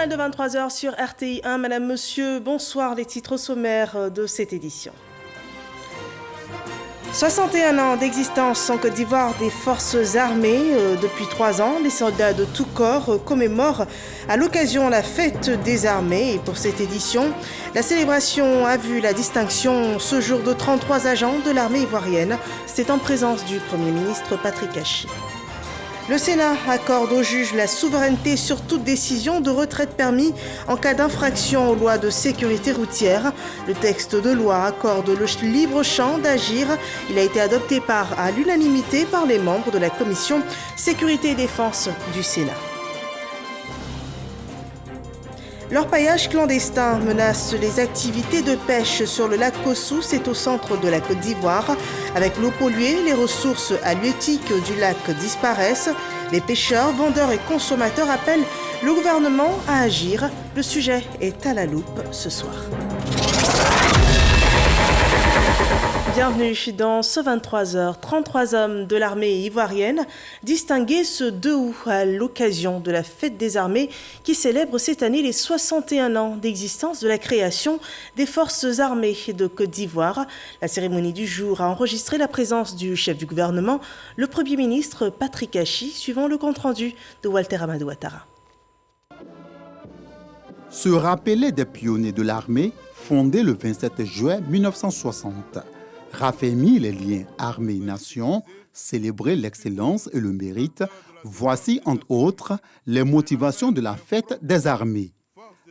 journal de 23h sur RTI 1. Madame, monsieur, bonsoir. Les titres sommaires de cette édition. 61 ans d'existence en Côte d'Ivoire des forces armées. Depuis 3 ans, les soldats de tout corps commémorent à l'occasion la fête des armées. Et pour cette édition, la célébration a vu la distinction ce jour de 33 agents de l'armée ivoirienne. C'est en présence du Premier ministre Patrick Achi. Le Sénat accorde aux juges la souveraineté sur toute décision de retrait de permis en cas d'infraction aux lois de sécurité routière. Le texte de loi accorde le libre champ d'agir. Il a été adopté à l'unanimité par les membres de la commission Sécurité et Défense du Sénat. L'orpaillage clandestin menace les activités de pêche sur le lac Kossou. C'est au centre de la Côte d'Ivoire. Avec l'eau polluée, les ressources halieutiques du lac disparaissent. Les pêcheurs, vendeurs et consommateurs appellent le gouvernement à agir. Le sujet est à la loupe ce soir. Bienvenue dans ce 23h. 33 hommes de l'armée ivoirienne distingués ce 2 août à l'occasion de la fête des armées qui célèbre cette année les 61 ans d'existence de la création des forces armées de Côte d'Ivoire. La cérémonie du jour a enregistré la présence du chef du gouvernement, le Premier ministre Patrick Achi, suivant le compte-rendu de Walter Amadou Ouattara. Se rappeler des pionniers de l'armée fondée le 27 juin 1960. Raffermir les liens armée-nation, célébrer l'excellence et le mérite, voici entre autres les motivations de la fête des armées.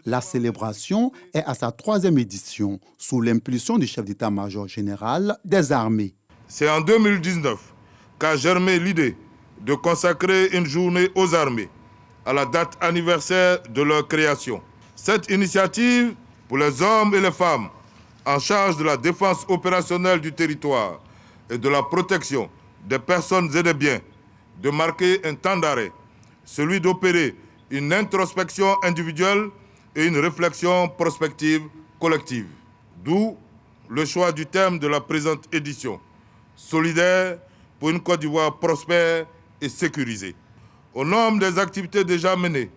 La célébration est à sa 3e édition sous l'impulsion du chef d'état-major général des armées. C'est en 2019 qu'a germé l'idée de consacrer une journée aux armées à la date anniversaire de leur création. Cette initiative pour les hommes et les femmes en charge de la défense opérationnelle du territoire et de la protection des personnes et des biens, de marquer un temps d'arrêt, celui d'opérer une introspection individuelle et une réflexion prospective collective. D'où le choix du thème de la présente édition, solidaire pour une Côte d'Ivoire prospère et sécurisée. Au nom des activités déjà menées,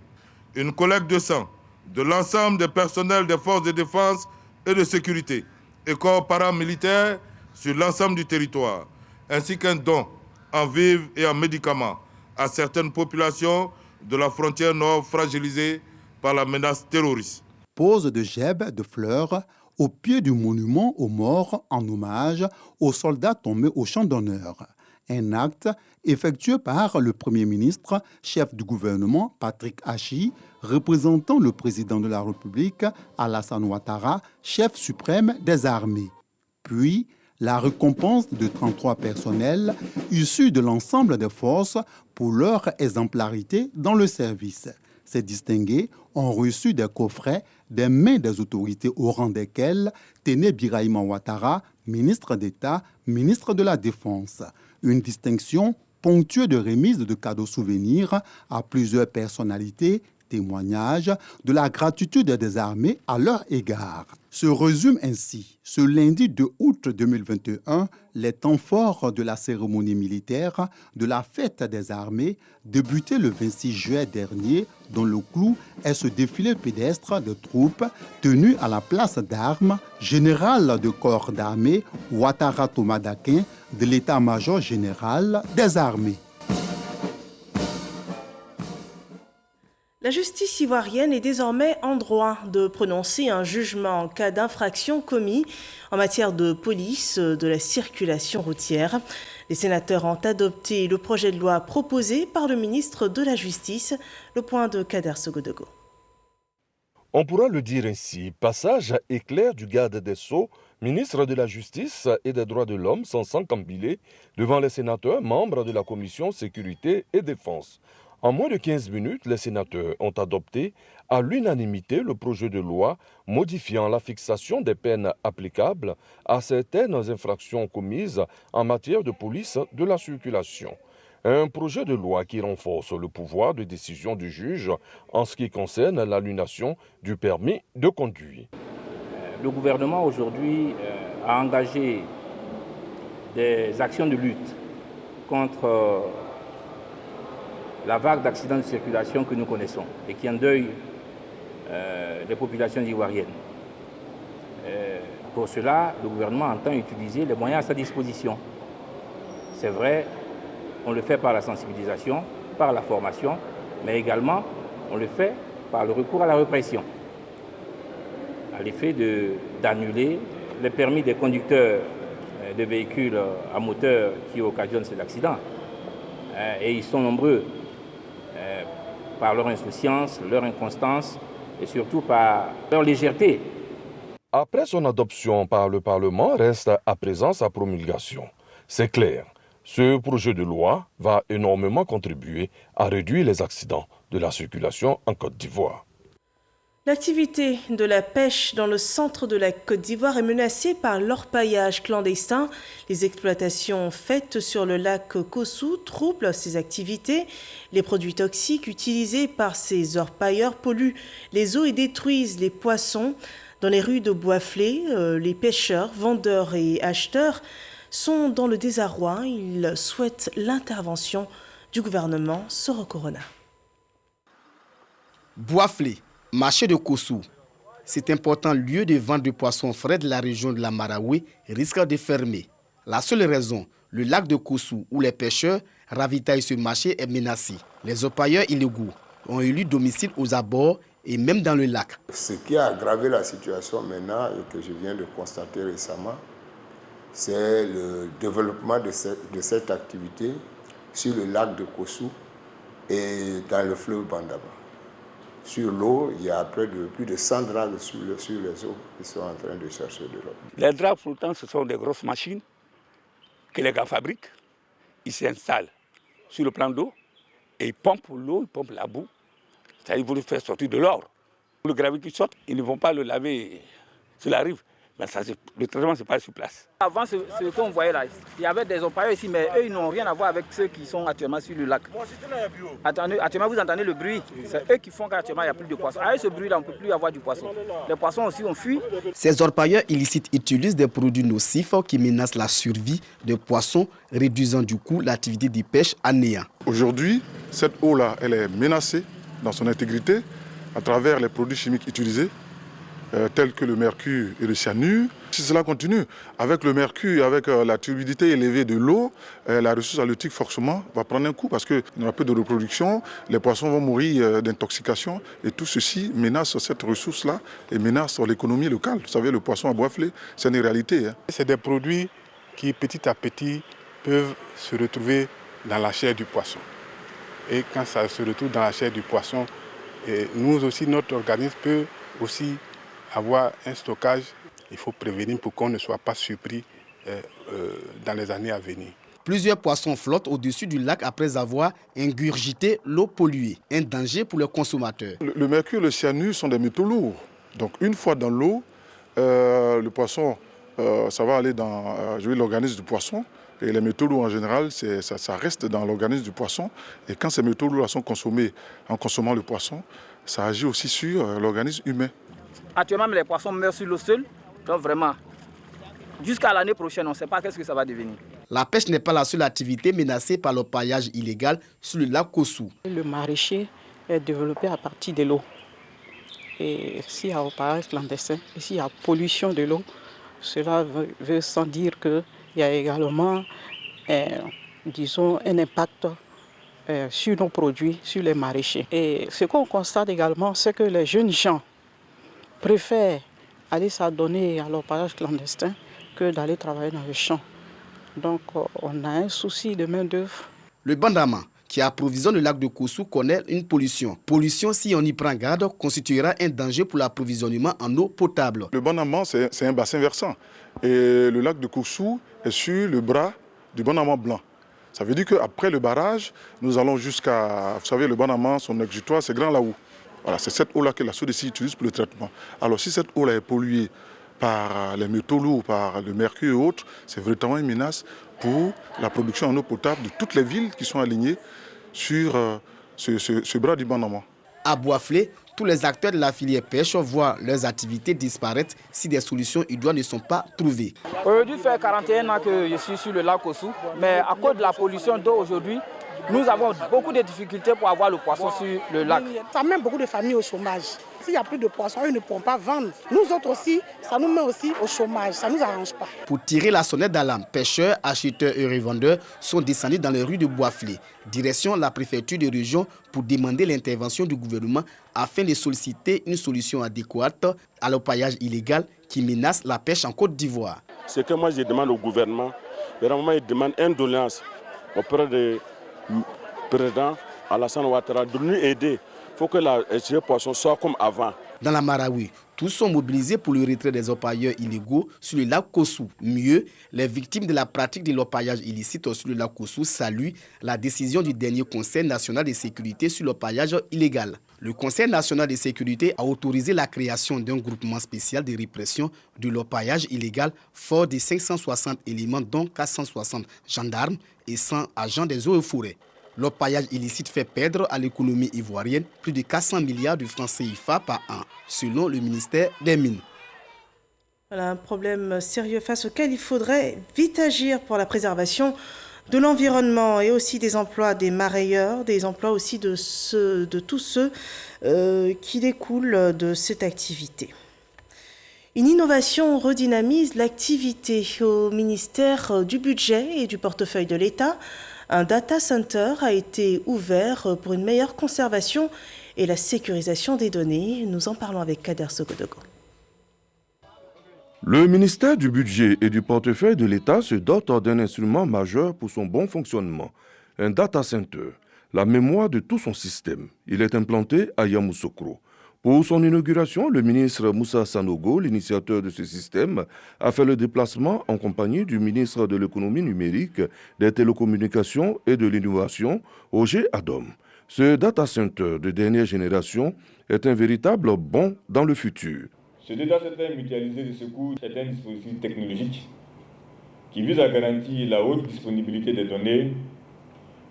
une collecte de sang de l'ensemble des personnels des forces de défense et de sécurité et corps paramilitaires sur l'ensemble du territoire, ainsi qu'un don en vivres et en médicaments à certaines populations de la frontière nord fragilisées par la menace terroriste. Pose de gerbes de fleurs au pied du monument aux morts en hommage aux soldats tombés au champ d'honneur. Un acte effectué par le Premier ministre, chef du gouvernement Patrick Achi, représentant le président de la République Alassane Ouattara, chef suprême des armées. Puis, la récompense de 33 personnels issus de l'ensemble des forces pour leur exemplarité dans le service. Ces distingués ont reçu des coffrets des mains des autorités au rang desquelles Téné Birahima Ouattara, ministre d'État, ministre de la Défense. Une distinction ponctuée de remises de cadeaux souvenirs à plusieurs personnalités, témoignages de la gratitude des armées à leur égard. Se résume ainsi, ce lundi 2 août 2021, les temps forts de la cérémonie militaire de la fête des armées, débutée le 26 juillet dernier, dont le clou est ce défilé pédestre de troupes tenu à la place d'armes, général de corps d'armée Ouattara Thomas Dakin de l'état-major général des armées. La justice ivoirienne est désormais en droit de prononcer un jugement en cas d'infraction commis en matière de police de la circulation routière. Les sénateurs ont adopté le projet de loi proposé par le ministre de la Justice. Le point de Kader Sogodogo. On pourra le dire ainsi, passage éclair du garde des Sceaux, ministre de la Justice et des Droits de l'Homme, Sansan Kambilé, devant les sénateurs membres de la commission Sécurité et Défense. En moins de 15 minutes, les sénateurs ont adopté à l'unanimité le projet de loi modifiant la fixation des peines applicables à certaines infractions commises en matière de police de la circulation. Un projet de loi qui renforce le pouvoir de décision du juge en ce qui concerne l'annulation du permis de conduire. Le gouvernement aujourd'hui a engagé des actions de lutte contre la vague d'accidents de circulation que nous connaissons et qui endeuille des populations ivoiriennes. Pour cela, le gouvernement entend utiliser les moyens à sa disposition. C'est vrai, on le fait par la sensibilisation, par la formation, mais également on le fait par le recours à la répression, à l'effet d'annuler les permis des conducteurs de véhicules à moteur qui occasionnent ces accidents. Et ils sont nombreux par leur insouciance, leur inconstance et surtout par leur légèreté. Après son adoption par le Parlement, reste à présent sa promulgation. C'est clair, ce projet de loi va énormément contribuer à réduire les accidents de la circulation en Côte d'Ivoire. L'activité de la pêche dans le centre de la Côte d'Ivoire est menacée par l'orpaillage clandestin. Les exploitations faites sur le lac Kossou troublent ces activités. Les produits toxiques utilisés par ces orpailleurs polluent les eaux et détruisent les poissons. Dans les rues de Boisflé, les pêcheurs, vendeurs et acheteurs sont dans le désarroi. Ils souhaitent l'intervention du gouvernement Soro Corona. Boisflé, marché de Kossou. Cet important lieu de vente de poissons frais de la région de la Maraoué risque de fermer. La seule raison, le lac de Kossou où les pêcheurs ravitaillent ce marché est menacé. Les orpailleurs illégaux ont élu domicile aux abords et même dans le lac. Ce qui a aggravé la situation maintenant et que je viens de constater récemment, c'est le développement de cette activité sur le lac de Kossou et dans le fleuve Bandaba. Sur l'eau, il y a plus de 100 dragues sur les eaux qui sont en train de chercher de l'eau. Les dragues flottants, ce sont des grosses machines que les gars fabriquent. Ils s'installent sur le plan d'eau et ils pompent l'eau, ils pompent la boue. C'est-à-dire qu'ils vont faire sortir de l'or. Le gravier qui sort, ils ne vont pas le laver sur la rive. Mais ça, le traitement, c'est pas sur place. Avant, ce qu'on voyait là, il y avait des orpailleurs ici, mais eux, ils n'ont rien à voir avec ceux qui sont actuellement sur le lac. Actuellement, vous entendez le bruit. C'est eux qui font qu'actuellement, il n'y a plus de poissons. Avec ce bruit-là, on ne peut plus avoir du poisson. Les poissons aussi ont fui. Ces orpailleurs illicites utilisent des produits nocifs qui menacent la survie des poissons, réduisant du coup l'activité de pêche à néant. Aujourd'hui, cette eau-là, elle est menacée dans son intégrité à travers les produits chimiques utilisés, tels que le mercure et le cyanure. Si cela continue, avec le mercure et avec la turbidité élevée de l'eau, la ressource halieutique forcément va prendre un coup parce qu'il n'y aura plus de reproduction, les poissons vont mourir d'intoxication et tout ceci menace cette ressource-là et menace l'économie locale. Vous savez, le poisson à Boisflé, c'est une réalité. C'est des produits qui petit à petit peuvent se retrouver dans la chair du poisson. Et quand ça se retrouve dans la chair du poisson, nous aussi, notre organisme peut aussi avoir un stockage. Il faut prévenir pour qu'on ne soit pas surpris dans les années à venir. Plusieurs poissons flottent au-dessus du lac après avoir ingurgité l'eau polluée. Un danger pour les consommateurs. Le mercure et le cyanure sont des métaux lourds. Donc une fois dans l'eau, le poisson, ça va aller dans l'organisme du poisson. Et les métaux lourds en général, ça reste dans l'organisme du poisson. Et quand ces métaux lourds sont consommés en consommant le poisson, ça agit aussi sur l'organisme humain. Actuellement, les poissons meurent sur l'eau seule. Donc vraiment, jusqu'à l'année prochaine, on ne sait pas qu'est-ce que ça va devenir. La pêche n'est pas la seule activité menacée par le paillage illégal sur le lac Kossou. Le maraîcher est développé à partir de l'eau. Et s'il y a paillage clandestin, et s'il y a pollution de l'eau, cela veut sans dire qu'il y a également, disons, un impact sur nos produits, sur les maraîchers. Et ce qu'on constate également, c'est que les jeunes gens préfèrent aller s'adonner à l'orpaillage clandestin que d'aller travailler dans le champ. Donc on a un souci de main-d'œuvre. Le Bandama, qui approvisionne le lac de Kossou, connaît une pollution. Pollution, si on y prend garde, constituera un danger pour l'approvisionnement en eau potable. Le Bandama, c'est un bassin versant. Et le lac de Kossou est sur le bras du Bandama blanc. Ça veut dire qu'après le barrage, nous allons jusqu'à, vous savez, le Bandama, son exutoire, c'est Grand Laou. Voilà, c'est cette eau-là que la SODECI utilise pour le traitement. Alors si cette eau-là est polluée par les métaux lourds, par le mercure et autres, c'est véritablement une menace pour la production en eau potable de toutes les villes qui sont alignées sur ce bras du Bandama. À Boisflé, tous les acteurs de la filière pêche voient leurs activités disparaître si des solutions idoines ne sont pas trouvées. Aujourd'hui, fait 41 ans que je suis sur le lac Kossou, mais à cause de la pollution d'eau aujourd'hui, nous avons beaucoup de difficultés pour avoir le poisson sur le lac. Ça met beaucoup de familles au chômage. S'il n'y a plus de poissons, ils ne pourront pas vendre. Nous autres aussi, ça nous met aussi au chômage, ça ne nous arrange pas. Pour tirer la sonnette d'alarme, pêcheurs, acheteurs et revendeurs sont descendus dans les rues de Boisflé, direction la préfecture de région pour demander l'intervention du gouvernement afin de solliciter une solution adéquate à l'orpaillage illégal qui menace la pêche en Côte d'Ivoire. Ce que moi je demande au gouvernement, vraiment il demande une doléance auprès du président Alassane Ouattara de nous aider. Il faut que la poisson soit comme avant. Dans la Marawi, tous sont mobilisés pour le retrait des orpailleurs illégaux sur le lac Kossou. Mieux, les victimes de la pratique de l'orpaillage illicite sur le lac Kossou saluent la décision du dernier Conseil national de sécurité sur l'orpaillage illégal. Le Conseil national de sécurité a autorisé la création d'un groupement spécial de répression de l'orpaillage illégal fort de 560 éléments, dont 460 gendarmes et 100 agents des eaux et forêts. L'orpaillage illicite fait perdre à l'économie ivoirienne plus de 400 milliards de francs CFA par an, selon le ministère des Mines. Voilà un problème sérieux face auquel il faudrait vite agir pour la préservation de l'environnement et aussi des emplois des marailleurs, des emplois aussi de tous ceux qui découlent de cette activité. Une innovation redynamise l'activité au ministère du Budget et du portefeuille de l'État. Un data center a été ouvert pour une meilleure conservation et la sécurisation des données. Nous en parlons avec Kader Sogodogo. Le ministère du Budget et du portefeuille de l'État se dote d'un instrument majeur pour son bon fonctionnement, un data center, la mémoire de tout son système. Il est implanté à Yamoussoukro. Pour son inauguration, le ministre Moussa Sanogo, l'initiateur de ce système, a fait le déplacement en compagnie du ministre de l'économie numérique, des télécommunications et de l'innovation, Roger Adom. Ce data center de dernière génération est un véritable bond dans le futur. Ce data center mutualisé de secours est un dispositif technologique qui vise à garantir la haute disponibilité des données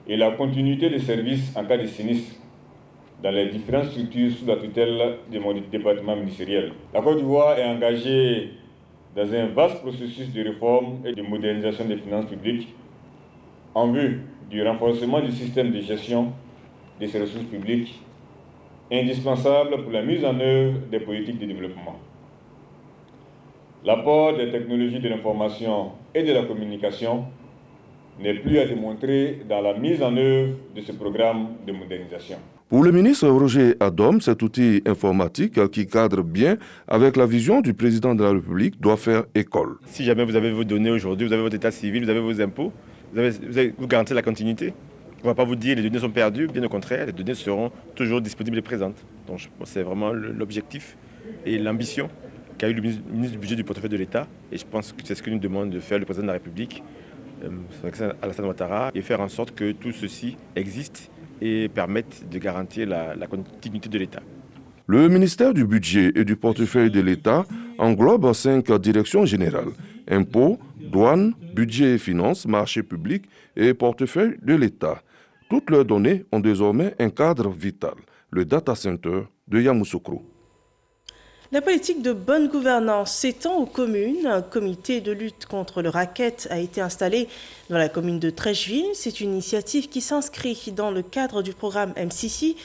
et la continuité des services en cas de sinistre dans les différentes structures sous la tutelle de mon département ministériel. La Côte d'Ivoire est engagée dans un vaste processus de réforme et de modernisation des finances publiques en vue du renforcement du système de gestion de ces ressources publiques, indispensable pour la mise en œuvre des politiques de développement. L'apport des technologies de l'information et de la communication n'est plus à démontrer dans la mise en œuvre de ce programme de modernisation. Pour le ministre Roger Adom, cet outil informatique qui cadre bien avec la vision du président de la République doit faire école. Si jamais vous avez vos données aujourd'hui, vous avez votre état civil, vous avez vos impôts, vous garantissez la continuité. On ne va pas vous dire que les données sont perdues, bien au contraire, les données seront toujours disponibles et présentes. Donc je pense que c'est vraiment l'objectif et l'ambition qu'a eu le ministre du Budget du portefeuille de l'État. Et je pense que c'est ce que nous demande de faire le président de la République, Alassane Ouattara, et faire en sorte que tout ceci existe et permette de garantir la continuité de l'État. Le ministère du Budget et du portefeuille de l'État englobe 5 directions générales: impôts, douanes, budget et finances, marchés publics et portefeuille de l'État. Toutes leurs données ont désormais un cadre vital, le data center de Yamoussoukro. La politique de bonne gouvernance s'étend aux communes. Un comité de lutte contre le racket a été installé dans la commune de Trècheville. C'est une initiative qui s'inscrit dans le cadre du programme MCC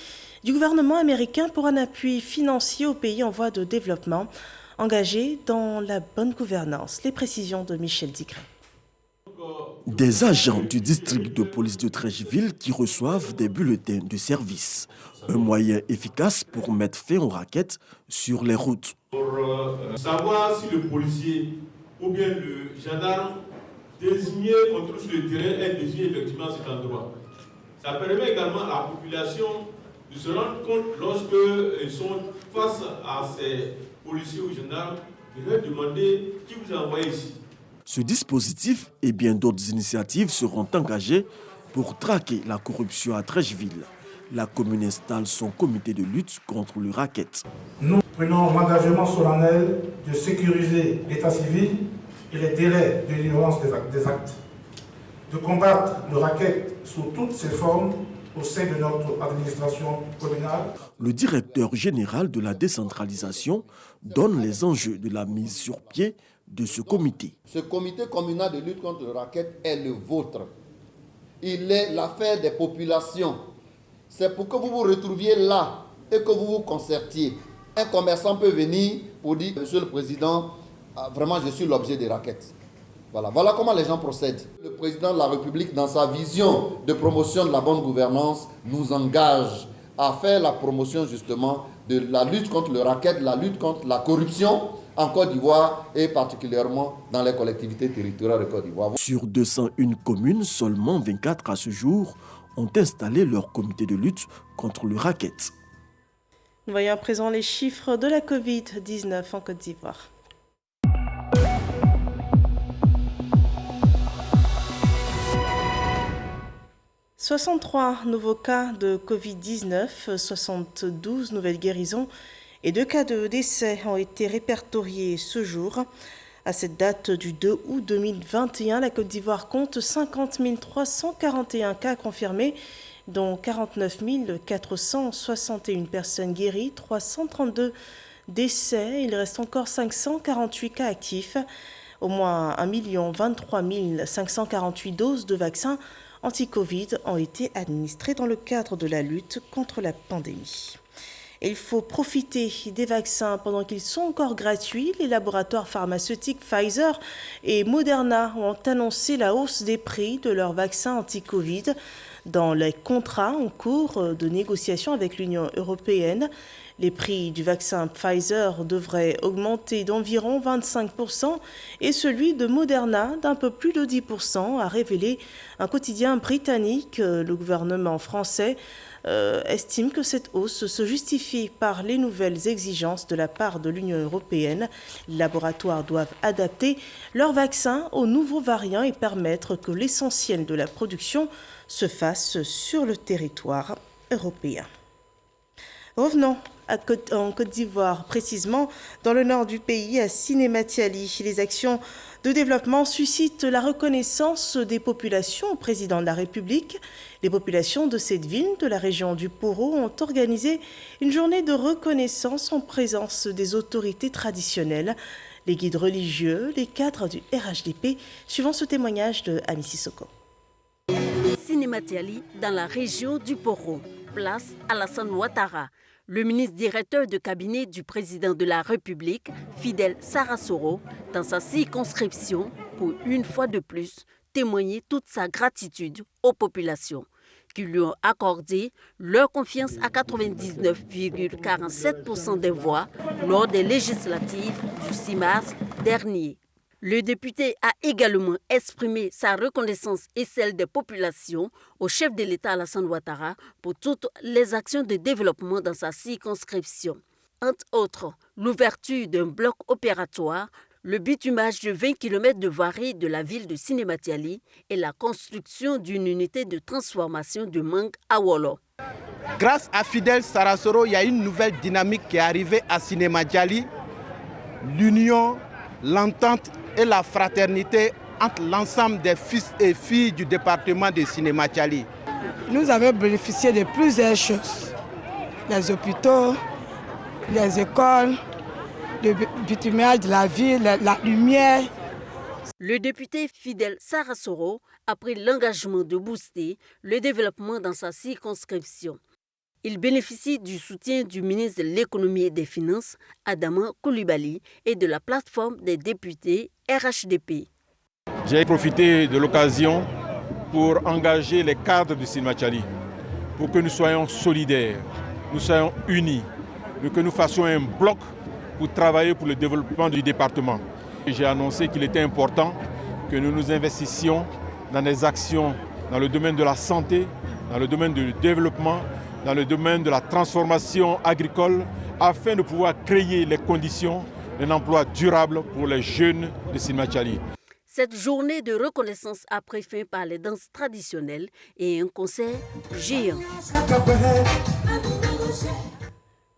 du gouvernement américain pour un appui financier aux pays en voie de développement engagés dans la bonne gouvernance. Les précisions de Michel Digré. Des agents du district de police de Trècheville qui reçoivent des bulletins de service. Un moyen efficace pour mettre fin aux rackets sur les routes. Pour savoir si le policier ou bien le gendarme désigné qu'on trouve sur le terrain est désigné effectivement à cet endroit. Ça permet également à la population de se rendre compte lorsqu'ils sont face à ces policiers ou gendarmes, de leur demander qui vous a envoyé ici. Ce dispositif et bien d'autres initiatives seront engagées pour traquer la corruption à Trècheville. La commune installe son comité de lutte contre le racket. Nous prenons l'engagement solennel de sécuriser l'état civil et les délais de l'ignorance des actes, de combattre le racket sous toutes ses formes au sein de notre administration communale. Le directeur général de la décentralisation donne les enjeux de la mise sur pied de ce comité. Ce comité communal de lutte contre le racket est le vôtre. Il est l'affaire des populations. C'est pour que vous vous retrouviez là et que vous vous concertiez Un commerçant peut venir pour dire, Monsieur le Président, vraiment je suis l'objet des raquettes. Voilà comment les gens procèdent. Le président de la République, dans sa vision de promotion de la bonne gouvernance, nous engage à faire la promotion justement de la lutte contre le racket, la lutte contre la corruption en Côte d'Ivoire et particulièrement dans les collectivités territoriales de Côte d'Ivoire. Sur 201 communes, seulement 24 à ce jour ont installé leur comité de lutte contre le racket. Nous voyons à présent les chiffres de la Covid-19 en Côte d'Ivoire. « 63 nouveaux cas de Covid-19, 72 nouvelles guérisons et 2 cas de décès ont été répertoriés ce jour. À cette date du 2 août 2021, la Côte d'Ivoire compte 50 341 cas confirmés, dont 49 461 personnes guéries, 332 décès. Il reste encore 548 cas actifs. Au moins 1 023 548 doses de vaccins anti-Covid ont été administrées dans le cadre de la lutte contre la pandémie. Et il faut profiter des vaccins pendant qu'ils sont encore gratuits. Les laboratoires pharmaceutiques Pfizer et Moderna ont annoncé la hausse des prix de leurs vaccins anti-Covid dans les contrats en cours de négociation avec l'Union européenne. Les prix du vaccin Pfizer devraient augmenter d'environ 25% et celui de Moderna d'un peu plus de 10%, a révélé un quotidien britannique. Le gouvernement français estime que cette hausse se justifie par les nouvelles exigences de la part de l'Union européenne. Les laboratoires doivent adapter leurs vaccins aux nouveaux variants et permettre que l'essentiel de la production se fasse sur le territoire européen. Revenons en Côte d'Ivoire, précisément dans le nord du pays, à Sinématiali. Les actions de développement suscitent la reconnaissance des populations au président de la République. Les populations de cette ville, de la région du Poro, ont organisé une journée de reconnaissance en présence des autorités traditionnelles, les guides religieux, les cadres du RHDP, suivant ce témoignage de Ami Sissoko. Sinématiali, dans la région du Poro, place Alassane Ouattara. Le ministre directeur de cabinet du président de la République, Fidel Sarasoro, dans sa circonscription, pour une fois de plus, témoigner toute sa gratitude aux populations qui lui ont accordé leur confiance à 99,47% des voix lors des législatives du 6 mars dernier. Le député a également exprimé sa reconnaissance et celle des populations au chef de l'État Alassane Ouattara pour toutes les actions de développement dans sa circonscription. Entre autres, l'ouverture d'un bloc opératoire, le bitumage de 20 km de voirie de la ville de Sinématiali et la construction d'une unité de transformation de mangue à Wolo. Grâce à Fidel Sarasoro, il y a une nouvelle dynamique qui est arrivée à Sinématiali. L'union, l'entente et la fraternité entre l'ensemble des fils et filles du département de Sinématiali. Nous avons bénéficié de plusieurs choses. Les hôpitaux, les écoles, le bitumage de la ville, la lumière. Le député Fidel Sarasoro a pris l'engagement de booster le développement dans sa circonscription. Il bénéficie du soutien du ministre de l'Économie et des Finances, Adama Koulibaly, et de la plateforme des députés RHDP. J'ai profité de l'occasion pour engager les cadres de Sinématiali, pour que nous soyons solidaires, nous soyons unis, que nous fassions un bloc pour travailler pour le développement du département. J'ai annoncé qu'il était important que nous nous investissions dans des actions dans le domaine de la santé, dans le domaine du développement, dans le domaine de la transformation agricole, afin de pouvoir créer les conditions d'un emploi durable pour les jeunes de Sinématiali. Cette journée de reconnaissance a pris fin par les danses traditionnelles et un concert géant.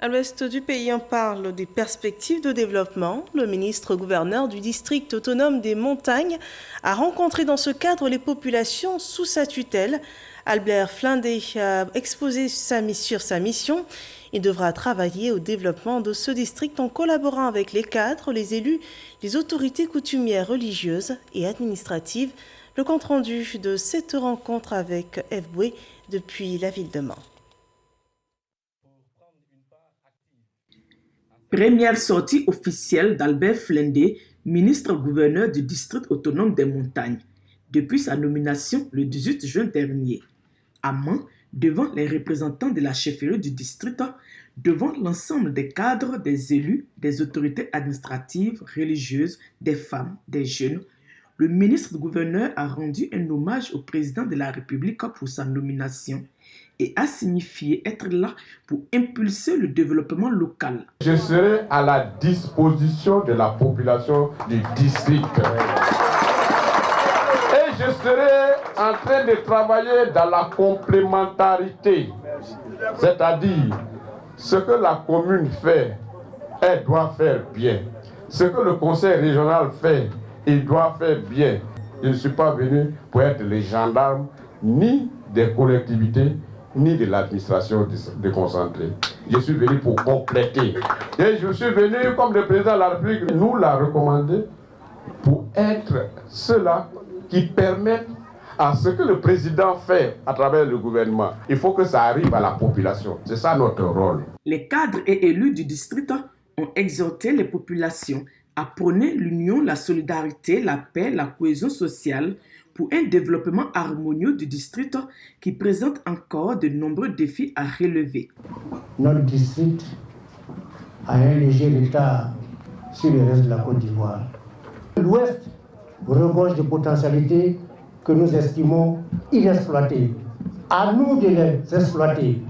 À l'ouest du pays, on parle des perspectives de développement. Le ministre-gouverneur du district autonome des montagnes a rencontré dans ce cadre les populations sous sa tutelle. Albert Flindé a exposé sur sa mission. Il devra travailler au développement de ce district en collaborant avec les cadres, les élus, les autorités coutumières religieuses et administratives. Le compte-rendu de cette rencontre avec F. Boué depuis la ville de Mans. Première sortie officielle d'Albert Flendé, ministre-gouverneur du district autonome des montagnes, depuis sa nomination le 18 juin dernier. À Mans, devant les représentants de la chefferie du district, devant l'ensemble des cadres, des élus, des autorités administratives, religieuses, des femmes, des jeunes, le ministre-gouverneur a rendu un hommage au président de la République pour sa nomination et a signifié être là pour impulser le développement local. Je serai à la disposition de la population du district. Et je serai en train de travailler dans la complémentarité, c'est-à-dire ce que la commune fait, elle doit faire bien. Ce que le conseil régional fait, il doit faire bien. Je ne suis pas venu pour être les gendarmes ni des collectivités, ni de l'administration déconcentrée. Je suis venu pour compléter. Et je suis venu, comme le président de la République nous l'a recommandé, pour être ceux-là qui permettent à ce que le président fait à travers le gouvernement. Il faut que ça arrive à la population. C'est ça notre rôle. Les cadres et élus du district ont exhorté les populations à prôner l'union, la solidarité, la paix, la cohésion sociale pour un développement harmonieux du district qui présente encore de nombreux défis à relever. Notre district a un léger retard sur le reste de la Côte d'Ivoire. L'Ouest regorge de potentialités que nous estimons inexploitées. À nous de les exploiter.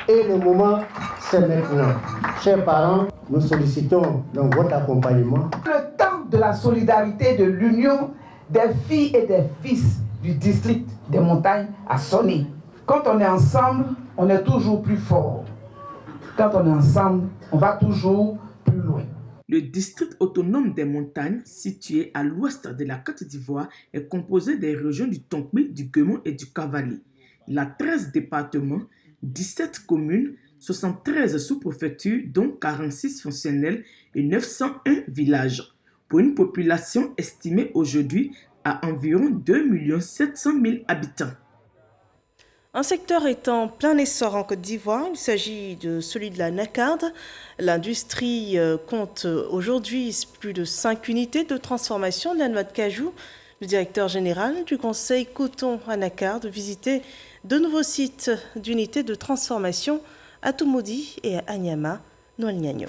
Et le moment, c'est maintenant. Chers parents, nous sollicitons donc votre accompagnement. Le temps de la solidarité, de l'union des filles et des fils du district des montagnes a sonné. Quand on est ensemble, on est toujours plus fort. Quand on est ensemble, on va toujours plus loin. Le district autonome des montagnes, situé à l'ouest de la Côte d'Ivoire, est composé des régions du Tonkpi, du Guémon et du Cavali. Il a 13 départements, 17 communes, 73 sous-préfectures, dont 46 fonctionnels et 901 villages, pour une population estimée aujourd'hui à environ 2 700 000 habitants. Un secteur est en plein essor en Côte d'Ivoire. Il s'agit de celui de la nacarde. L'industrie compte aujourd'hui plus de 5 unités de transformation de la noix de cajou. Le directeur général du conseil coton à nacarde visitait de nouveaux sites d'unités de transformation à Toumoudi et à Anyama, Noël-Niagno.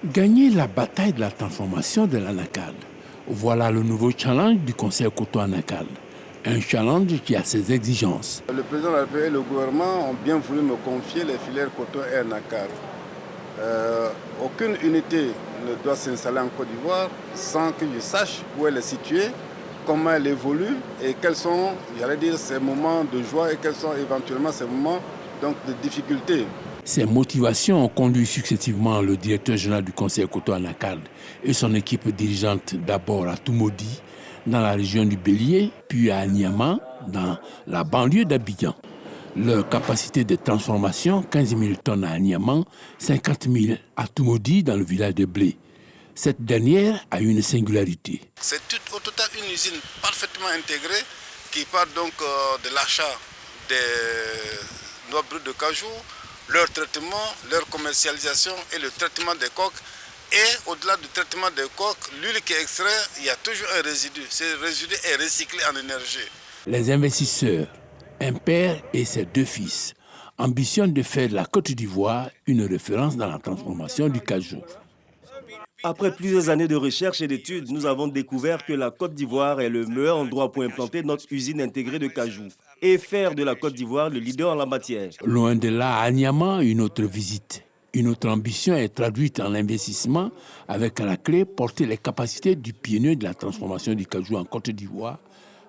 Gagner la bataille de la transformation de l'anacarde. Voilà le nouveau challenge du conseil coton anacarde. Un challenge qui a ses exigences. Le président de la République et le gouvernement ont bien voulu me confier les filières coton et anacarde. Aucune unité ne doit s'installer en Côte d'Ivoire sans que je sache où elle est située, comment elle évolue et quels sont, j'allais dire, ses moments de joie et quels sont éventuellement ses moments donc, de difficulté. Ces motivations ont conduit successivement le directeur général du conseil coton anacarde et son équipe dirigeante d'abord à Toumoudi, dans la région du Bélier, puis à Anyama, dans la banlieue d'Abidjan. Leur capacité de transformation, 15 000 tonnes à Anyama, 50 000 à Toumoudi, dans le village de Blé. Cette dernière a une singularité. C'est au total une usine parfaitement intégrée qui part donc de l'achat des noix brutes de cajou, leur traitement, leur commercialisation et le traitement des coques. Et au-delà du traitement des coques, l'huile qui est extraite, il y a toujours un résidu. Ce résidu est recyclé en énergie. Les investisseurs, un père et ses 2 fils, ambitionnent de faire de la Côte d'Ivoire une référence dans la transformation du cajou. Après plusieurs années de recherche et d'études, nous avons découvert que la Côte d'Ivoire est le meilleur endroit pour implanter notre usine intégrée de cajou et faire de la Côte d'Ivoire le leader en la matière. Loin de là, à Anyama, une autre visite. Une autre ambition est traduite en investissement avec à la clé porter les capacités du pionnier de la transformation du cajou en Côte d'Ivoire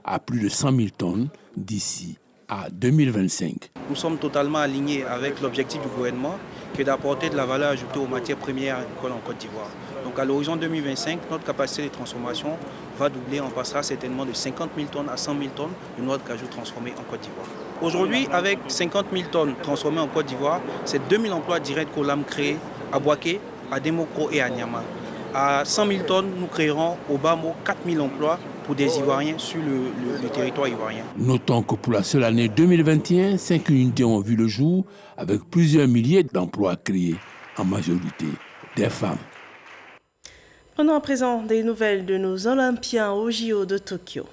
à plus de 100 000 tonnes d'ici à 2025. Nous sommes totalement alignés avec l'objectif du gouvernement qui est d'apporter de la valeur ajoutée aux matières premières agricoles en Côte d'Ivoire. Donc à l'horizon 2025, notre capacité de transformation va doubler. On passera certainement de 50 000 tonnes à 100 000 tonnes de noix de cajou transformées en Côte d'Ivoire. Aujourd'hui, avec 50 000 tonnes transformées en Côte d'Ivoire, c'est 2 000 emplois directs qu'on a créés à Boaké, à Demokro et à Nyama. À 100 000 tonnes, nous créerons au Bamo 4 000 emplois pour des Ivoiriens sur le territoire ivoirien. Notons que pour la seule année 2021, 5 unités ont vu le jour avec plusieurs milliers d'emplois créés. en majorité des femmes. Prenons à présent des nouvelles de nos Olympiens au JO de Tokyo.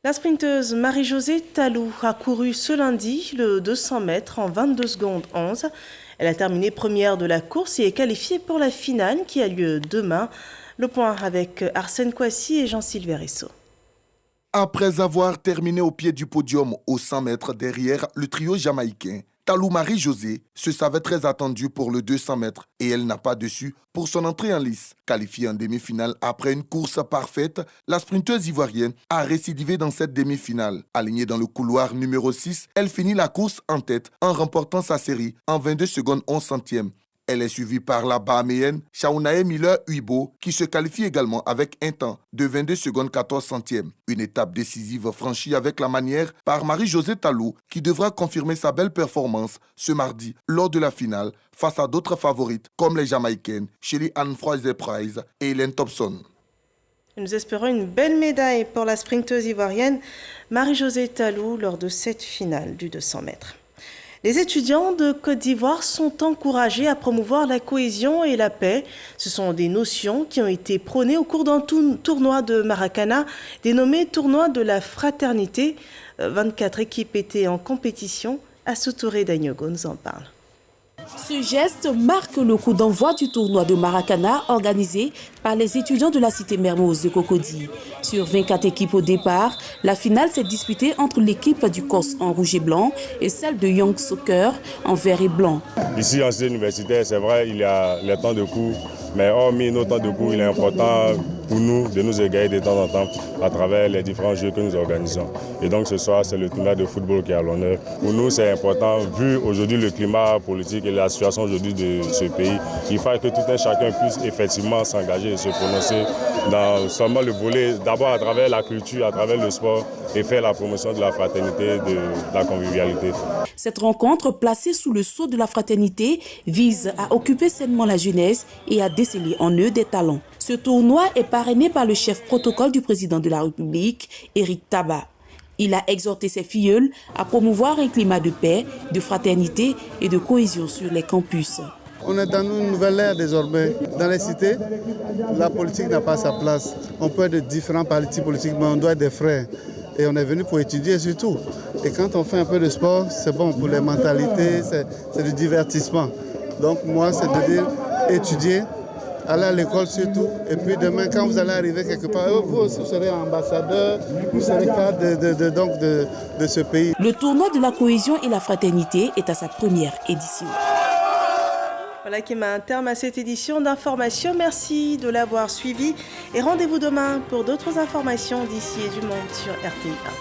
La sprinteuse Marie-Josée Talou a couru ce lundi le 200 mètres en 22 secondes 11. Elle a terminé première de la course et est qualifiée pour la finale qui a lieu demain. Le point avec Arsène Kouassi et Jean-Sylvain Risso. Après avoir terminé au pied du podium aux 100 mètres derrière le trio jamaïcain, Talou Marie-Josée se savait très attendue pour le 200 mètres et elle n'a pas déçu pour son entrée en lice. Qualifiée en demi-finale après une course parfaite, la sprinteuse ivoirienne a récidivé dans cette demi-finale. Alignée dans le couloir numéro 6, elle finit la course en tête en remportant sa série en 22 secondes 11 centièmes. Elle est suivie par la Bahaméenne Shaounae Miller-Huibo qui se qualifie également avec un temps de 22 secondes 14 centièmes. Une étape décisive franchie avec la manière par Marie-Josée Talou qui devra confirmer sa belle performance ce mardi lors de la finale face à d'autres favorites comme les Jamaïcaines Shelly-Ann Fraser-Price et Hélène Thompson. Nous espérons une belle médaille pour la sprinteuse ivoirienne Marie-Josée Talou lors de cette finale du 200 mètres. Les étudiants de Côte d'Ivoire sont encouragés à promouvoir la cohésion et la paix. Ce sont des notions qui ont été prônées au cours d'un tournoi de Maracana, dénommé Tournoi de la Fraternité. 24 équipes étaient en compétition. Assou Touré d'Agnogo nous en parle. Ce geste marque le coup d'envoi du tournoi de Maracana organisé par les étudiants de la cité Mermoz de Cocody. Sur 24 équipes au départ, la finale s'est disputée entre l'équipe du COS en rouge et blanc et celle de Young Soccer en vert et blanc. Ici en cité universitaire, c'est vrai, il y a les temps de cours, mais hormis nos temps de cours, il est important pour nous de nous égayer de temps en temps à travers les différents jeux que nous organisons. Et donc ce soir, c'est le tournoi de football qui est à l'honneur. Pour nous, c'est important, vu aujourd'hui le climat politique et la situation aujourd'hui de ce pays, il faut que tout un chacun puisse effectivement s'engager et se prononcer dans seulement le volet, d'abord à travers la culture, à travers le sport, et faire la promotion de la fraternité, de la convivialité. Cette rencontre, placée sous le sceau de la fraternité, vise à occuper sainement la jeunesse et à déceler en eux des talents. Ce tournoi est parrainé par le chef protocole du président de la République, Éric Tabar. Il a exhorté ses filleuls à promouvoir un climat de paix, de fraternité et de cohésion sur les campus. On est dans une nouvelle ère désormais. Dans les cités, la politique n'a pas sa place. On peut être de différents partis politiques, mais on doit être des frères. Et on est venu pour étudier surtout. Et quand on fait un peu de sport, c'est bon pour les mentalités, c'est du divertissement. Donc moi, c'est de dire étudier, aller à l'école surtout. Et puis demain, quand vous allez arriver quelque part, vous aussi, vous serez ambassadeur, vous serez cadre de ce pays. Le tournoi de la cohésion et la fraternité est à sa première édition. Voilà qui met un terme à cette édition d'information. Merci de l'avoir suivi et rendez-vous demain pour d'autres informations d'ici et du monde sur RTI1.